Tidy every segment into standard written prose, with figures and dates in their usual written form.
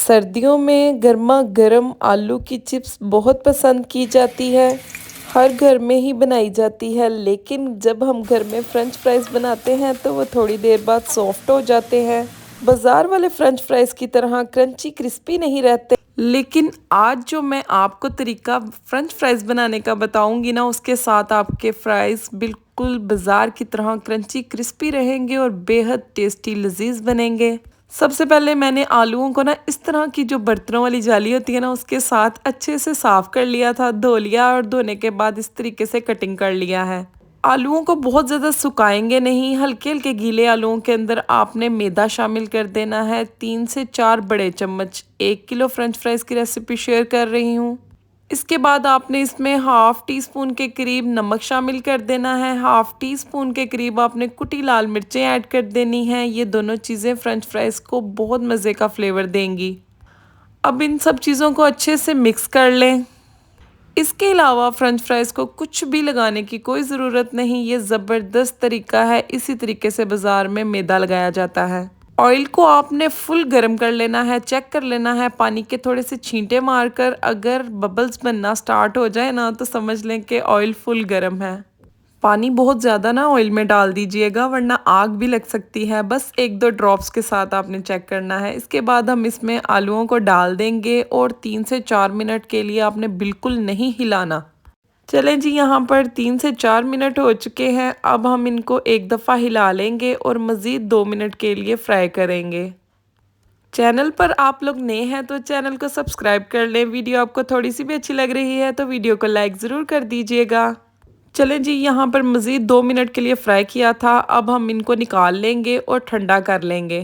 सर्दियों में गर्मा गर्म आलू की चिप्स बहुत पसंद की जाती है। हर घर में ही बनाई जाती है, लेकिन जब हम घर में फ्रेंच फ्राइज बनाते हैं तो वो थोड़ी देर बाद सॉफ्ट हो जाते हैं। बाजार वाले फ्रेंच फ्राइज की तरह क्रंची क्रिस्पी नहीं रहते। लेकिन आज जो मैं आपको तरीका फ्रेंच फ्राइज बनाने का बताऊंगी ना, उसके साथ आपके फ्राइज बिल्कुल बाजार की तरह क्रंची क्रिस्पी रहेंगे और बेहद टेस्टी लजीज बनेंगे। सबसे पहले मैंने आलूओं को ना इस तरह की जो बर्तनों वाली जाली होती है ना, उसके साथ अच्छे से साफ कर लिया था, धो लिया और धोने के बाद इस तरीके से कटिंग कर लिया है। आलूओं को बहुत ज़्यादा सुखाएंगे नहीं, हल्के हल्के गीले आलूओं के अंदर आपने मैदा शामिल कर देना है। 3 से 4 बड़े चम्मच, 1 किलो फ्रेंच फ्राइज की रेसिपी शेयर कर रही हूँ। इसके बाद आपने इसमें हाफ टी स्पून के करीब नमक शामिल कर देना है। हाफ टी स्पून के करीब आपने कुटी लाल मिर्चें ऐड कर देनी हैं। ये दोनों चीज़ें फ्रेंच फ्राइज को बहुत मज़े का फ्लेवर देंगी। अब इन सब चीज़ों को अच्छे से मिक्स कर लें। इसके अलावा फ्रेंच फ्राइज को कुछ भी लगाने की कोई ज़रूरत नहीं, ये ज़बरदस्त तरीका है। इसी तरीके से बाज़ार में मैदा लगाया जाता है। ऑयल को आपने फुल गर्म कर लेना है, चेक कर लेना है पानी के थोड़े से छींटे मारकर। अगर बबल्स बनना स्टार्ट हो जाए ना, तो समझ लें कि ऑयल फुल गर्म है। पानी बहुत ज़्यादा ना ऑयल में डाल दीजिएगा, वरना आग भी लग सकती है। बस 1-2 ड्रॉप्स के साथ आपने चेक करना है। इसके बाद हम इसमें आलूओं को डाल देंगे और 3 से 4 मिनट के लिए आपने बिल्कुल नहीं हिलाना। चलें जी, यहाँ पर 3 से 4 मिनट हो चुके हैं। अब हम इनको एक दफ़ा हिला लेंगे और मज़ीद 2 मिनट के लिए फ्राई करेंगे। चैनल पर आप लोग नए हैं तो चैनल को सब्सक्राइब कर लें। वीडियो आपको थोड़ी सी भी अच्छी लग रही है तो वीडियो को लाइक ज़रूर कर दीजिएगा। चलें जी, यहाँ पर मज़ीद 2 मिनट के लिए फ्राई किया था। अब हम इनको निकाल लेंगे और ठंडा कर लेंगे।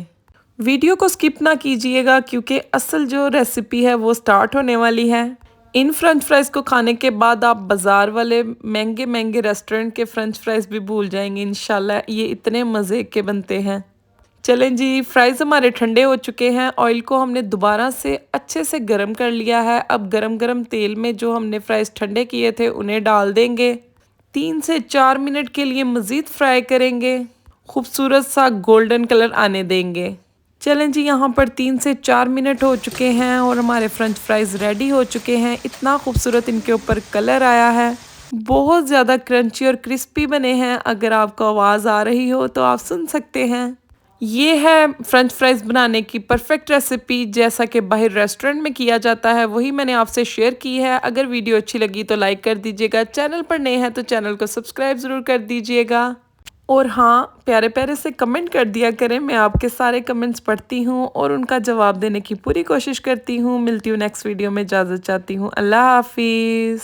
वीडियो को स्किप ना कीजिएगा, क्योंकि असल जो रेसिपी है वो स्टार्ट होने वाली है। इन फ्रेंच फ्राइज को खाने के बाद आप बाज़ार वाले महंगे महंगे रेस्टोरेंट के फ्रेंच फ्राइज भी भूल जाएंगे इंशाल्लाह, ये इतने मज़े के बनते हैं। चलें जी, फ्राइज हमारे ठंडे हो चुके हैं। ऑयल को हमने दोबारा से अच्छे से गर्म कर लिया है। अब गरम गरम तेल में जो हमने फ्राइज ठंडे किए थे उन्हें डाल देंगे। 3 से 4 मिनट के लिए मज़ीद फ्राई करेंगे। खूबसूरत सा गोल्डन कलर आने देंगे। चलें जी, यहाँ पर 3 से 4 मिनट हो चुके हैं और हमारे फ्रेंच फ्राइज़ रेडी हो चुके हैं। इतना खूबसूरत इनके ऊपर कलर आया है, बहुत ज़्यादा क्रंची और क्रिस्पी बने हैं। अगर आपको आवाज़ आ रही हो तो आप सुन सकते हैं। ये है फ्रेंच फ्राइज़ बनाने की परफेक्ट रेसिपी, जैसा कि बाहर रेस्टोरेंट में किया जाता है वही मैंने आपसे शेयर की है। अगर वीडियो अच्छी लगी तो लाइक कर दीजिएगा। चैनल पर नए हैं तो चैनल को सब्सक्राइब ज़रूर कर दीजिएगा। और हाँ, प्यारे प्यारे से कमेंट कर दिया करें। मैं आपके सारे कमेंट्स पढ़ती हूँ और उनका जवाब देने की पूरी कोशिश करती हूँ। मिलती हूँ नेक्स्ट वीडियो में, इजाज़त चाहती हूँ। अल्लाह हाफिज़।